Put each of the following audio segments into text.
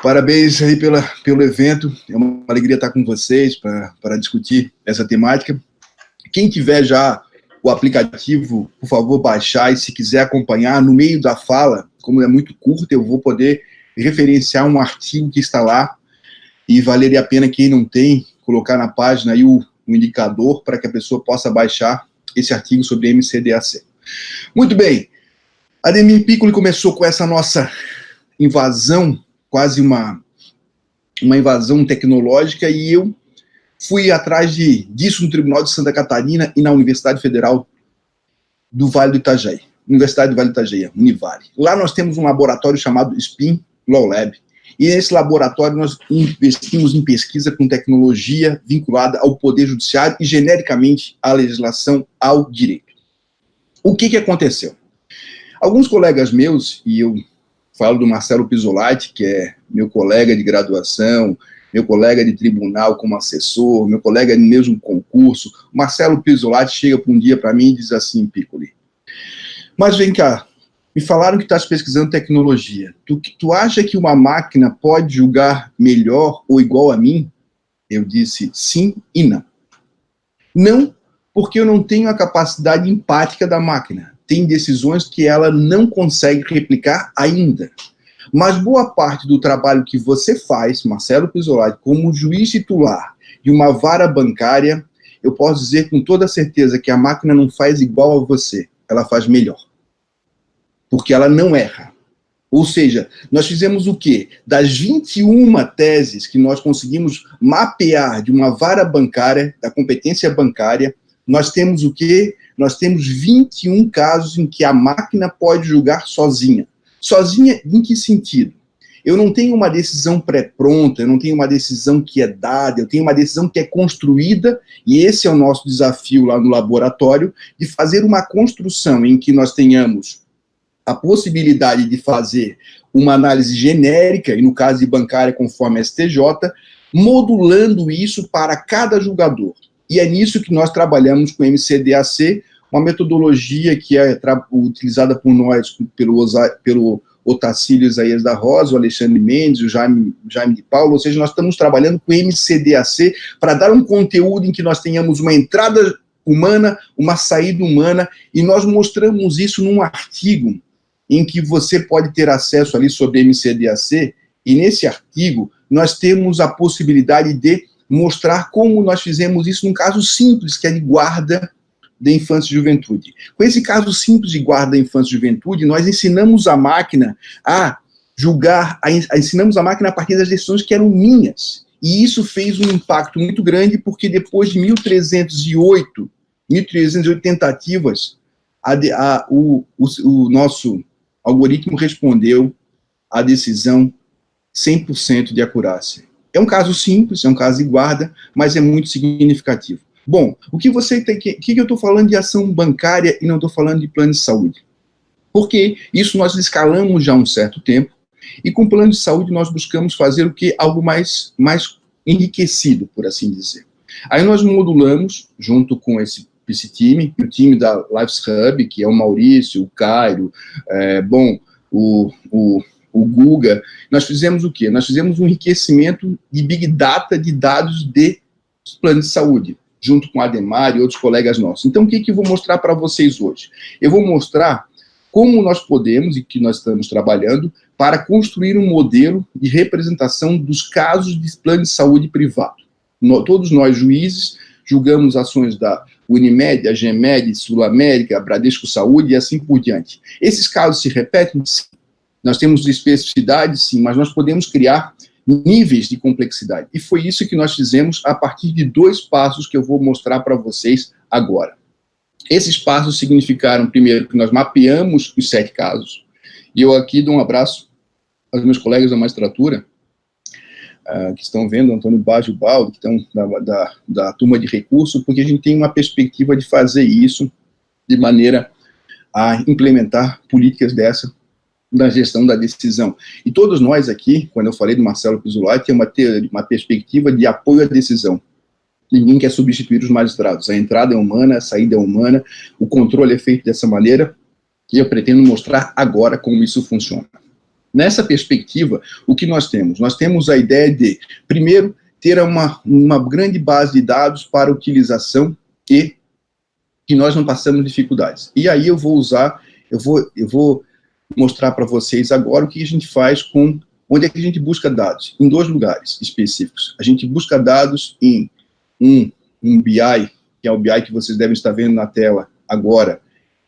Parabéns aí pelo evento, é uma alegria estar com vocês para discutir essa temática. Quem tiver já o aplicativo, por favor, baixar, e se quiser acompanhar, no meio da fala, como é muito curto, eu vou poder referenciar um artigo que está lá, e valeria a pena, quem não tem, colocar na página aí o indicador para que a pessoa possa baixar esse artigo sobre MCDAC. Muito bem, Ademir Piccoli começou com essa nossa invasão, quase uma invasão tecnológica, e eu fui atrás disso no Tribunal de Santa Catarina e na Universidade Federal do Vale do Itajaí, Universidade do Vale do Itajaí, Univale. Lá nós temos um laboratório chamado SPIN Law Lab, e nesse laboratório nós investimos em pesquisa com tecnologia vinculada ao Poder Judiciário e, genericamente, à legislação, ao direito. O que aconteceu? Alguns colegas meus, e eu falo do Marcelo Pisolati, que é meu colega de graduação, meu colega de tribunal como assessor, meu colega no mesmo concurso, o Marcelo Pisolati chega um dia para mim e diz assim: Piccoli, mas vem cá, me falaram que estás pesquisando tecnologia. Tu acha que uma máquina pode julgar melhor ou igual a mim? Eu disse sim e não. Não, porque eu não tenho a capacidade empática da máquina. Tem decisões que ela não consegue replicar ainda. Mas boa parte do trabalho que você faz, Marcelo Pisolati, como juiz titular de uma vara bancária, eu posso dizer com toda certeza que a máquina não faz igual a você, ela faz melhor. Porque ela não erra. Ou seja, nós fizemos o quê? Das 21 teses que nós conseguimos mapear de uma vara bancária, da competência bancária, nós temos o quê? Nós temos 21 casos em que a máquina pode julgar sozinha. Sozinha em que sentido? Eu não tenho uma decisão pré-pronta, eu não tenho uma decisão que é dada, eu tenho uma decisão que é construída, e esse é o nosso desafio lá no laboratório, de fazer uma construção em que nós tenhamos a possibilidade de fazer uma análise genérica, e no caso de bancária conforme a STJ, modulando isso para cada julgador. E é nisso que nós trabalhamos com o MCDAC, uma metodologia que é utilizada por nós, pelo Otacílio Isaías da Rosa, o Alexandre Mendes, o Jaime de Paulo, ou seja, nós estamos trabalhando com o MCDAC para dar um conteúdo em que nós tenhamos uma entrada humana, uma saída humana, e nós mostramos isso num artigo em que você pode ter acesso ali sobre MCDAC, e nesse artigo nós temos a possibilidade de mostrar como nós fizemos isso num caso simples, que é de guarda de infância e juventude. Com esse caso simples de guarda da infância e juventude, nós ensinamos a máquina a julgar, ensinamos a máquina a partir das decisões que eram minhas, e isso fez um impacto muito grande, porque depois de 1.308 tentativas, o nosso algoritmo respondeu a decisão 100% de acurácia. É um caso simples, é um caso de guarda, mas é muito significativo. Bom, o que você tem que eu estou falando de ação bancária e não estou falando de plano de saúde? Porque isso nós escalamos já há um certo tempo, e com o plano de saúde nós buscamos fazer o que? Algo mais enriquecido, por assim dizer. Aí nós modulamos, junto com esse time, o time da Lives Hub, que é o Maurício, o Cairo, o Guga, nós fizemos o quê? Nós fizemos um enriquecimento de Big Data de dados de plano de saúde, junto com a Ademar e outros colegas nossos. Então, o que eu vou mostrar para vocês hoje? Eu vou mostrar como nós podemos, e que nós estamos trabalhando, para construir um modelo de representação dos casos de plano de saúde privado. Todos nós, juízes, julgamos ações da Unimed, a GEMED, Sul América, Bradesco Saúde e assim por diante. Esses casos se repetem? Sim. Nós temos especificidades, sim, mas nós podemos criar níveis de complexidade. E foi isso que nós fizemos a partir de 2 passos que eu vou mostrar para vocês agora. Esses passos significaram, primeiro, que nós mapeamos os 7 casos. E eu aqui dou um abraço aos meus colegas da magistratura, que estão vendo, Antônio Baggio Baldo, que estão da turma de recurso, porque a gente tem uma perspectiva de fazer isso de maneira a implementar políticas dessa na gestão da decisão. E todos nós aqui, quando eu falei do Marcelo Pisolati, tem uma perspectiva de apoio à decisão. Ninguém quer substituir os magistrados. A entrada é humana, a saída é humana, o controle é feito dessa maneira, e eu pretendo mostrar agora como isso funciona. Nessa perspectiva, o que nós temos? Nós temos a ideia de, primeiro, ter uma grande base de dados para utilização e que nós não passamos dificuldades. E aí eu vou mostrar para vocês agora o que a gente faz onde é que a gente busca dados? Em 2 lugares específicos. A gente busca dados em um BI, que é o BI que vocês devem estar vendo na tela agora,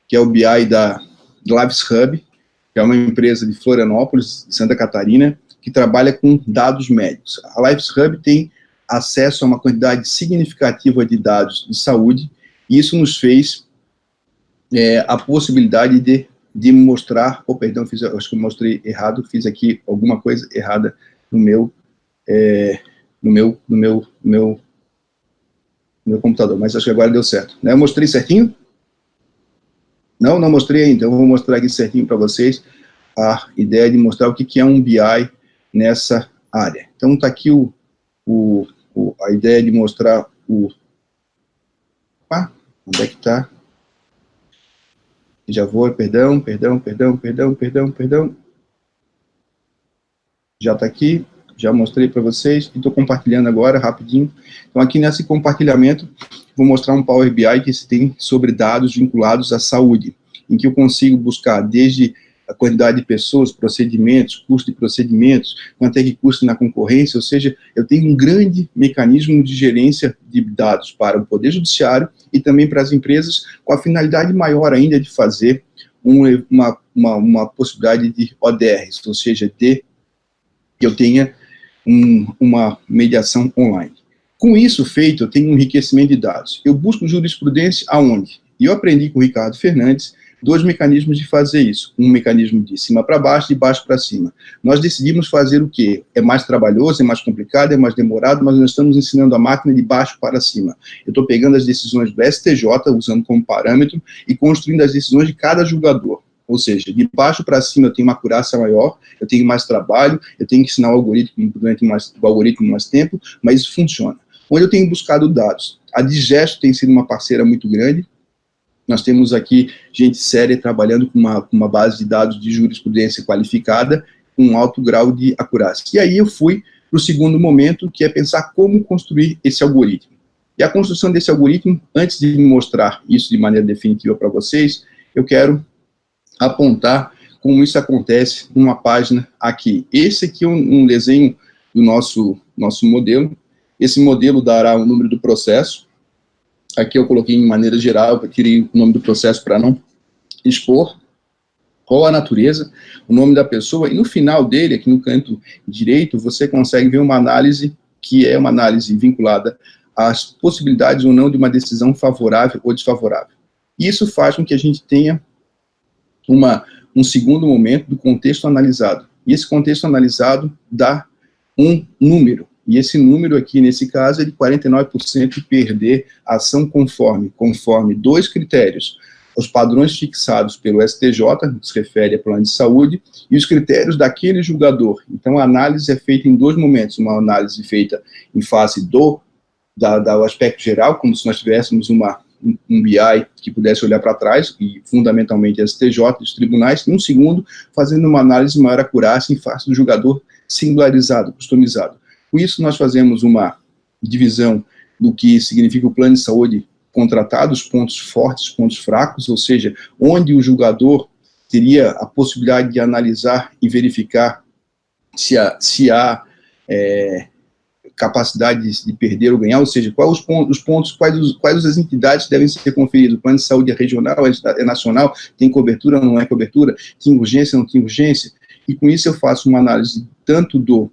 que é o BI da Lives Hub, que é uma empresa de Florianópolis, Santa Catarina, que trabalha com dados médicos. A Lives Hub tem acesso a uma quantidade significativa de dados de saúde, e isso nos fez a possibilidade de mostrar, acho que eu mostrei errado, fiz aqui alguma coisa errada no meu computador, mas acho que agora deu certo. Né? Eu mostrei certinho? Não Mostrei ainda, então eu vou mostrar aqui certinho para vocês a ideia de mostrar o que é um BI nessa área. Então está aqui a ideia de mostrar onde é que está? Já vou, perdão. Já está aqui, já mostrei para vocês, e estou compartilhando agora, rapidinho. Então, aqui nesse compartilhamento, vou mostrar um Power BI que se tem sobre dados vinculados à saúde, em que eu consigo buscar desde a quantidade de pessoas, procedimentos, custo de procedimentos, quanto é que custa na concorrência, ou seja, eu tenho um grande mecanismo de gerência de dados para o Poder Judiciário e também para as empresas, com a finalidade maior ainda de fazer uma possibilidade de ODRs, ou seja, que eu tenha uma mediação online. Com isso feito, eu tenho um enriquecimento de dados. Eu busco jurisprudência aonde? E eu aprendi com o Ricardo Fernandes 2 mecanismos de fazer isso. Um mecanismo de cima para baixo, de baixo para cima. Nós decidimos fazer o quê? É mais trabalhoso, é mais complicado, é mais demorado, mas nós estamos ensinando a máquina de baixo para cima. Eu estou pegando as decisões do STJ, usando como parâmetro, e construindo as decisões de cada julgador. Ou seja, de baixo para cima eu tenho uma acurácia maior, eu tenho mais trabalho, eu tenho que ensinar o algoritmo durante o algoritmo mais tempo, mas isso funciona. Onde eu tenho buscado dados? A Digesto tem sido uma parceira muito grande. Nós temos aqui gente séria trabalhando com uma base de dados de jurisprudência qualificada, com um alto grau de acurácia. E aí eu fui para o segundo momento, que é pensar como construir esse algoritmo. E a construção desse algoritmo, antes de mostrar isso de maneira definitiva para vocês, eu quero apontar como isso acontece numa página aqui. Esse aqui é um desenho do nosso modelo. Esse modelo dará o número do processo. Aqui eu coloquei em maneira geral, eu tirei o nome do processo para não expor. Qual a natureza, o nome da pessoa, e no final dele, aqui no canto direito, você consegue ver uma análise que é uma análise vinculada às possibilidades ou não de uma decisão favorável ou desfavorável. E isso faz com que a gente tenha um segundo momento do contexto analisado. E esse contexto analisado dá um número. E esse número aqui, nesse caso, é de 49% de perder a ação conforme 2 critérios. Os padrões fixados pelo STJ, que se refere a plano de saúde, e os critérios daquele julgador. Então, a análise é feita em 2 momentos. Uma análise feita em face do aspecto geral, como se nós tivéssemos um BI que pudesse olhar para trás, e fundamentalmente STJ, os tribunais, e um segundo, fazendo uma análise de maior acurácia em face do julgador singularizado, customizado. Com isso, nós fazemos uma divisão do que significa o plano de saúde contratado, os pontos fortes, os pontos fracos, ou seja, onde o julgador teria a possibilidade de analisar e verificar se há capacidade de perder ou ganhar, ou seja, quais os pontos, quais as entidades devem ser conferidas. O plano de saúde é regional, é nacional, tem cobertura ou não é cobertura, tem urgência ou não tem urgência, e com isso eu faço uma análise tanto do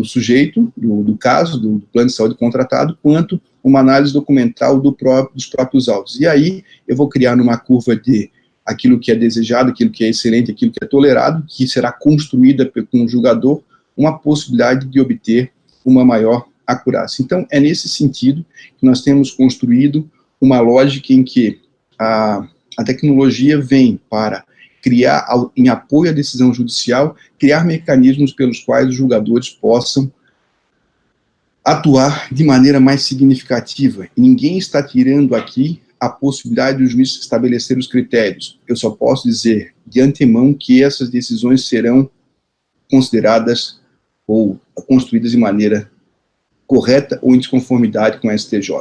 sujeito, do caso, do plano de saúde contratado, quanto uma análise documental dos próprios autos. E aí eu vou criar numa curva de aquilo que é desejado, aquilo que é excelente, aquilo que é tolerado, que será construída com o julgador, uma possibilidade de obter uma maior acurácia. Então, é nesse sentido que nós temos construído uma lógica em que a tecnologia vem para criar, em apoio à decisão judicial, criar mecanismos pelos quais os julgadores possam atuar de maneira mais significativa. Ninguém está tirando aqui a possibilidade do juiz estabelecer os critérios. Eu só posso dizer de antemão que essas decisões serão consideradas ou construídas de maneira correta ou em desconformidade com a STJ.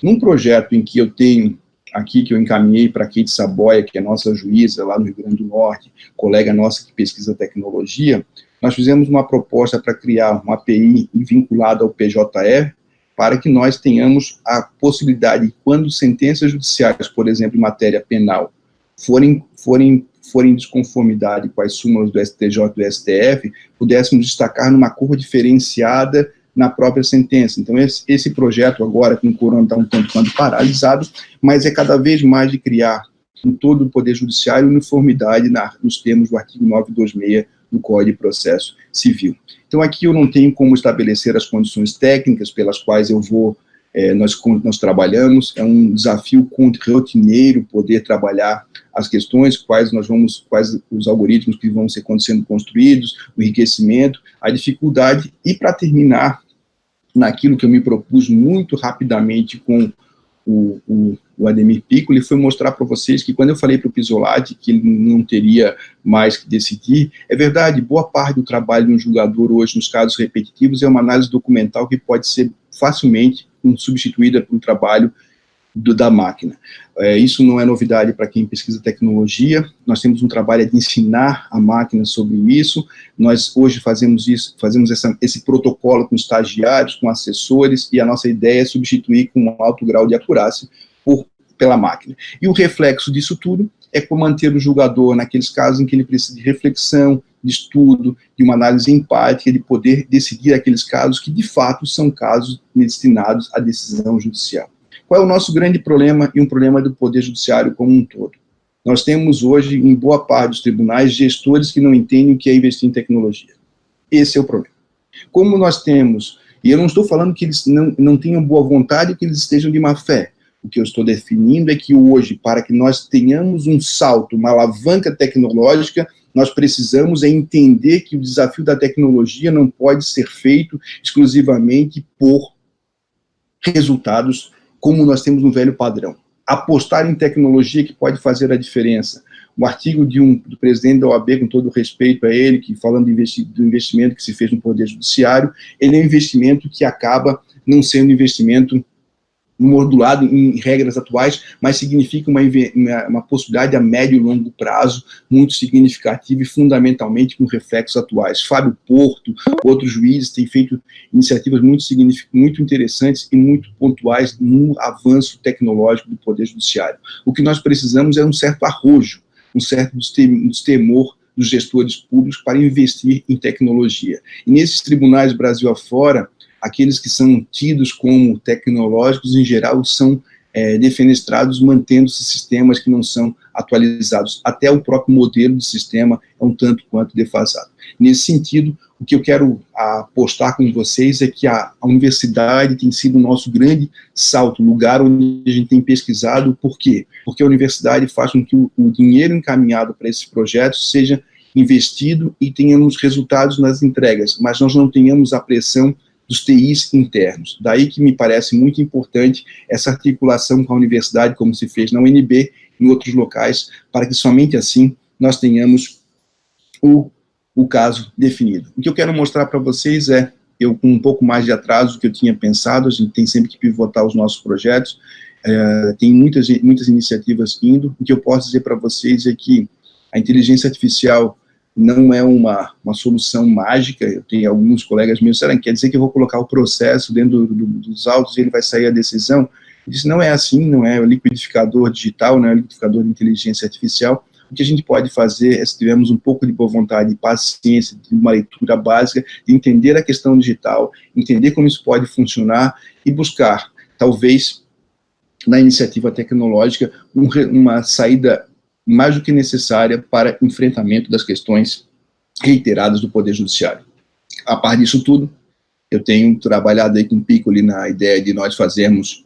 Num projeto em que eu tenho aqui, que eu encaminhei para a Kate Saboia, que é nossa juíza lá no Rio Grande do Norte, colega nossa que pesquisa tecnologia, nós fizemos uma proposta para criar uma API vinculada ao PJE, para que nós tenhamos a possibilidade, quando sentenças judiciais, por exemplo, em matéria penal, forem em desconformidade com as súmulas do STJ e do STF, pudéssemos destacar numa cor diferenciada na própria sentença. Então, esse projeto agora, com o corona, está um tanto quanto paralisado, mas é cada vez mais de criar em todo o Poder Judiciário uniformidade nos termos do artigo 926 do Código de Processo Civil. Então, aqui eu não tenho como estabelecer as condições técnicas pelas quais nós trabalhamos. É um desafio rotineiro poder trabalhar as questões, quais os algoritmos que vão sendo construídos, o enriquecimento, a dificuldade, e para terminar, naquilo que eu me propus muito rapidamente com o Ademir Piccoli, foi mostrar para vocês que quando eu falei para o Pisolati que ele não teria mais que decidir, é verdade, boa parte do trabalho de um julgador hoje nos casos repetitivos é uma análise documental que pode ser facilmente substituída por um trabalho da máquina. Isso não é novidade para quem pesquisa tecnologia. Nós temos um trabalho de ensinar a máquina sobre isso. Nós hoje fazemos esse protocolo com estagiários, com assessores, e a nossa ideia é substituir com um alto grau de acurácia pela máquina. E o reflexo disso tudo é como manter o julgador naqueles casos em que ele precisa de reflexão, de estudo, de uma análise empática, de poder decidir aqueles casos que de fato são casos destinados à decisão judicial. Qual é o nosso grande problema e um problema do Poder Judiciário como um todo? Nós temos hoje, em boa parte dos tribunais, gestores que não entendem o que é investir em tecnologia. Esse é o problema. Como nós temos, e eu não estou falando que eles não tenham boa vontade ou que eles estejam de má fé. O que eu estou definindo é que hoje, para que nós tenhamos um salto, uma alavanca tecnológica, nós precisamos entender que o desafio da tecnologia não pode ser feito exclusivamente por resultados como nós temos no velho padrão. Apostar em tecnologia que pode fazer a diferença. O artigo do presidente da OAB, com todo respeito a ele, que falando do investimento que se fez no Poder Judiciário, ele é um investimento que acaba não sendo investimento modulado em regras atuais, mas significa uma possibilidade a médio e longo prazo muito significativa e fundamentalmente com reflexos atuais. Fábio Porto, outros juízes têm feito iniciativas muito interessantes e muito pontuais no avanço tecnológico do Poder Judiciário. O que nós precisamos é um certo arrojo, um certo destemor dos gestores públicos para investir em tecnologia. E nesses tribunais Brasil afora, aqueles que são tidos como tecnológicos, em geral, são defenestrados, mantendo-se sistemas que não são atualizados. Até o próprio modelo de sistema é um tanto quanto defasado. Nesse sentido, o que eu quero apostar com vocês é que a universidade tem sido o nosso grande salto, lugar onde a gente tem pesquisado. Por quê? Porque a universidade faz com que o dinheiro encaminhado para esses projetos seja investido e tenhamos resultados nas entregas, mas nós não tenhamos a pressão dos TIs internos. Daí que me parece muito importante essa articulação com a universidade, como se fez na UNB, em outros locais, para que somente assim nós tenhamos o caso definido. O que eu quero mostrar para vocês é, eu com um pouco mais de atraso do que eu tinha pensado, a gente tem sempre que pivotar os nossos projetos, tem muitas iniciativas indo. O que eu posso dizer para vocês é que a inteligência artificial não é uma solução mágica. Eu tenho alguns colegas meus, quer dizer que eu vou colocar o processo dentro dos autos e ele vai sair a decisão? Eu disse, não é assim, não é o liquidificador digital, não é o liquidificador de inteligência artificial. O que a gente pode fazer é, se tivermos um pouco de boa vontade e paciência, de uma leitura básica, de entender a questão digital, entender como isso pode funcionar e buscar, talvez, na iniciativa tecnológica, uma saída mais do que necessária para enfrentamento das questões reiteradas do Poder Judiciário. A par disso tudo, eu tenho trabalhado aí com o Piccoli na ideia de nós fazermos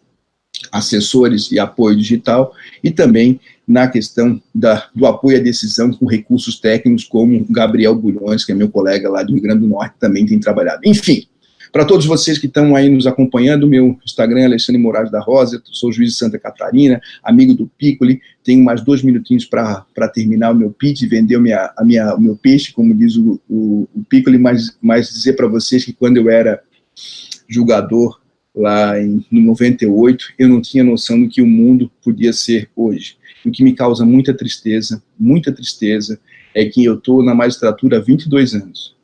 assessores e apoio digital, e também na questão do apoio à decisão com recursos técnicos, como o Gabriel Bulhões, que é meu colega lá do Rio Grande do Norte, também tem trabalhado. Enfim, Para todos vocês que estão aí nos acompanhando, meu Instagram é Alexandre Moraes da Rosa, sou juiz de Santa Catarina, amigo do Piccoli, tenho mais 2 minutinhos para terminar o meu pitch, vender o meu peixe, como diz o Piccoli, mas dizer para vocês que quando eu era julgador, lá no 98, eu não tinha noção do que o mundo podia ser hoje. O que me causa muita tristeza, é que eu estou na magistratura há 22 anos,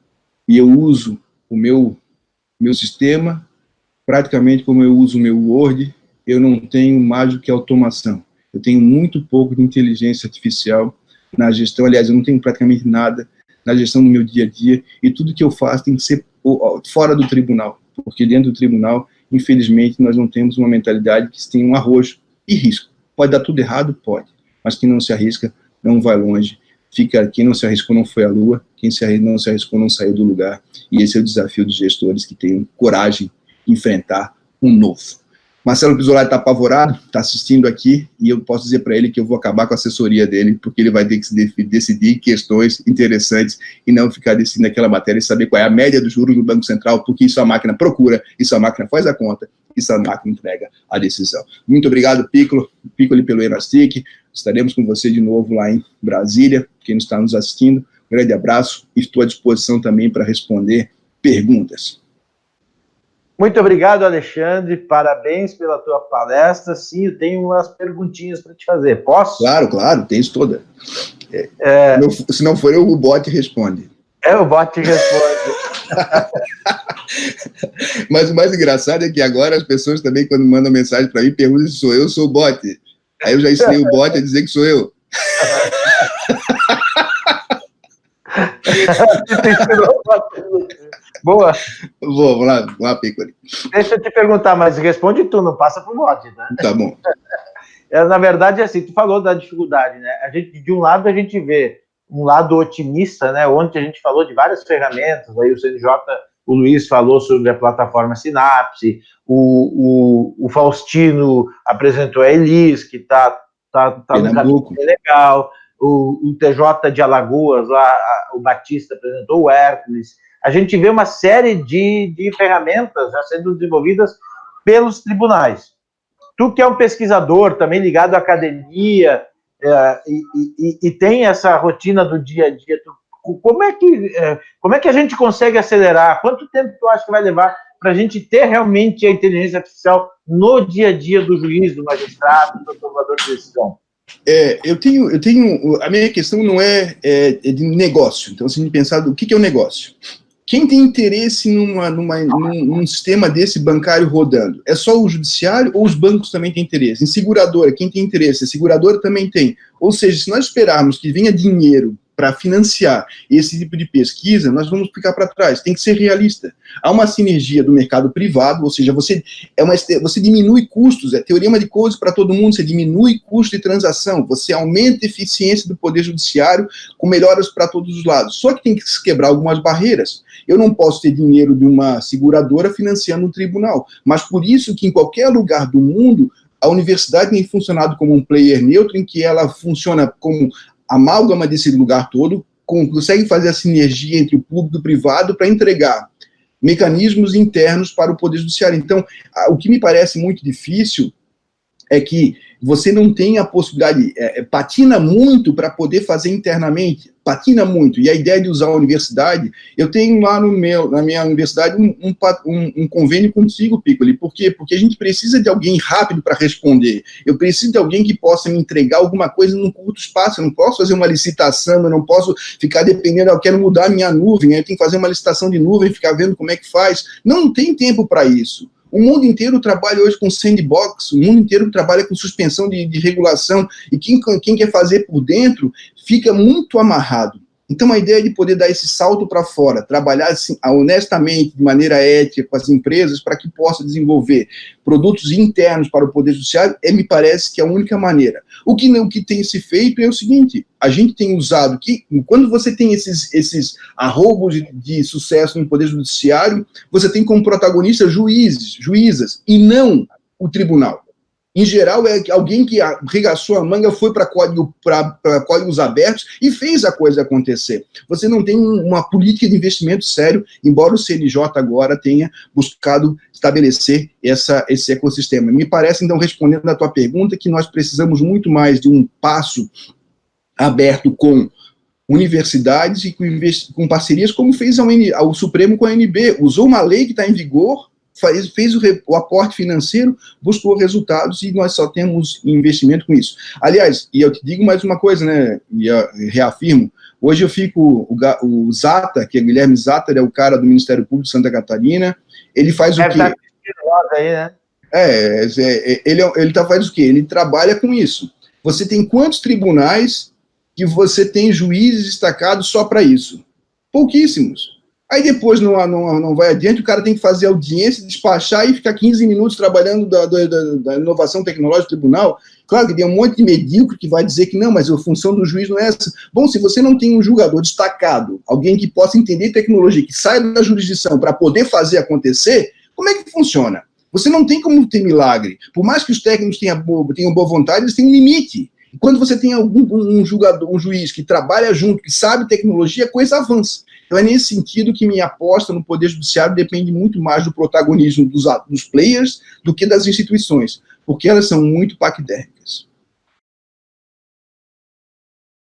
e eu uso o meu sistema, praticamente como eu uso o meu Word, eu não tenho mais do que automação. Eu tenho muito pouco de inteligência artificial na gestão, aliás, eu não tenho praticamente nada na gestão do meu dia a dia, e tudo que eu faço tem que ser fora do tribunal, porque dentro do tribunal, infelizmente, nós não temos uma mentalidade que tem um arrojo e risco. Pode dar tudo errado? Pode, mas quem não se arrisca não vai longe. Quem não se arriscou não foi à lua, quem não se arriscou não saiu do lugar, e esse é o desafio dos gestores que tenham coragem de enfrentar um novo. Marcelo Pisolati está apavorado, está assistindo aqui, e eu posso dizer para ele que eu vou acabar com a assessoria dele, porque ele vai ter que decidir questões interessantes e não ficar decidindo aquela matéria e saber qual é a média dos juros do Banco Central, porque isso a máquina procura, isso a máquina faz a conta, isso a máquina entrega a decisão. Muito obrigado, Piccoli pelo Enastic. Estaremos com você de novo lá em Brasília, quem está nos assistindo. Um grande abraço e estou à disposição também para responder perguntas. Muito obrigado, Alexandre. Parabéns pela tua palestra. Sim, eu tenho umas perguntinhas para te fazer. Posso? Claro, tem isso toda. Se não for eu, o bot responde. O bot responde. Mas o mais engraçado é que agora as pessoas também, quando mandam mensagem para mim, perguntam se sou eu ou sou o bot. Aí eu já ensinei o bot a dizer que sou eu. Boa. Vamos lá, Piccoli. Deixa eu te perguntar, mas responde tu, não passa pro bot, né? Tá bom. Na verdade, assim, tu falou da dificuldade, né? De um lado, a gente vê um lado otimista, né? Ontem a gente falou de várias ferramentas, aí o CNJ, o Luiz falou sobre a plataforma Sinapse, o Faustino apresentou a Elis, que tá no caminho legal, o TJ de Alagoas, lá, o Batista apresentou o Hércules. A gente vê uma série de ferramentas já sendo desenvolvidas pelos tribunais. Tu que é um pesquisador, também ligado à academia, e tem essa rotina do dia a dia, como é que a gente consegue acelerar? Quanto tempo tu acha que vai levar para a gente ter realmente a inteligência artificial no dia a dia do juiz, do magistrado, do tomador de decisão? A minha questão não é de negócio. Então, se a gente pensar o que é o negócio. Quem tem interesse num sistema desse bancário rodando? É só o judiciário ou os bancos também têm interesse? Em seguradora, quem tem interesse? A seguradora também tem. Ou seja, se nós esperarmos que venha dinheiro para financiar esse tipo de pesquisa, nós vamos ficar para trás. Tem que ser realista. Há uma sinergia do mercado privado, ou seja, você diminui custos, é teorema de Coase para todo mundo, você diminui custo de transação, você aumenta a eficiência do poder judiciário com melhoras para todos os lados. Só que tem que se quebrar algumas barreiras. Eu não posso ter dinheiro de uma seguradora financiando um tribunal, mas por isso que em qualquer lugar do mundo, a universidade tem funcionado como um player neutro, em que ela funciona como amálgama desse lugar todo, consegue fazer a sinergia entre o público e o privado para entregar mecanismos internos para o Poder Judiciário. Então, o que me parece muito difícil é que você não tem a possibilidade, patina muito para poder fazer internamente, patina muito, e a ideia de usar a universidade, eu tenho lá na minha universidade um convênio contigo, Piccoli. Por quê? Porque a gente precisa de alguém rápido para responder, eu preciso de alguém que possa me entregar alguma coisa num curto espaço, eu não posso fazer uma licitação, eu não posso ficar dependendo, eu quero mudar a minha nuvem, eu tenho que fazer uma licitação de nuvem, ficar vendo como é que faz, não tem tempo para isso. O mundo inteiro trabalha hoje com sandbox, o mundo inteiro trabalha com suspensão de regulação, e quem quer fazer por dentro fica muito amarrado. Então, a ideia de poder dar esse salto para fora, trabalhar assim, honestamente, de maneira ética com as empresas, para que possa desenvolver produtos internos para o Poder Judiciário, me parece que é a única maneira. O que tem se feito é o seguinte: a gente tem usado que, quando você tem esses arroubos de sucesso no Poder Judiciário, você tem como protagonista juízes, juízas, e não o tribunal. Em geral, é alguém que arregaçou a manga, foi para códigos abertos e fez a coisa acontecer. Você não tem uma política de investimento sério, embora o CNJ agora tenha buscado estabelecer esse ecossistema. Me parece, então, respondendo à tua pergunta, que nós precisamos muito mais de um passo aberto com universidades e com parcerias, como fez o Supremo com a ANB. Usou uma lei que está em vigor, fez o aporte financeiro, buscou resultados e nós só temos investimento com isso. Aliás, e eu te digo mais uma coisa, né, e eu reafirmo, hoje eu fico, o Zata, que é Guilherme Zata, é o cara do Ministério Público de Santa Catarina, ele faz o quê? Aí, né? Ele faz o quê? Ele trabalha com isso. Você tem quantos tribunais que você tem juízes destacados só para isso? Pouquíssimos. Aí depois não vai adiante, o cara tem que fazer audiência, despachar e ficar 15 minutos trabalhando da inovação tecnológica do tribunal. Claro que tem um monte de medíocre que vai dizer que não, mas a função do juiz não é essa. Bom, se você não tem um julgador destacado, alguém que possa entender tecnologia, que saia da jurisdição para poder fazer acontecer, como é que funciona? Você não tem como ter milagre. Por mais que os técnicos tenham boa vontade, eles têm um limite. E quando você tem um juiz que trabalha junto, que sabe tecnologia, a coisa avança. Então é nesse sentido que minha aposta no Poder Judiciário depende muito mais do protagonismo dos players do que das instituições, porque elas são muito paquidérmicas.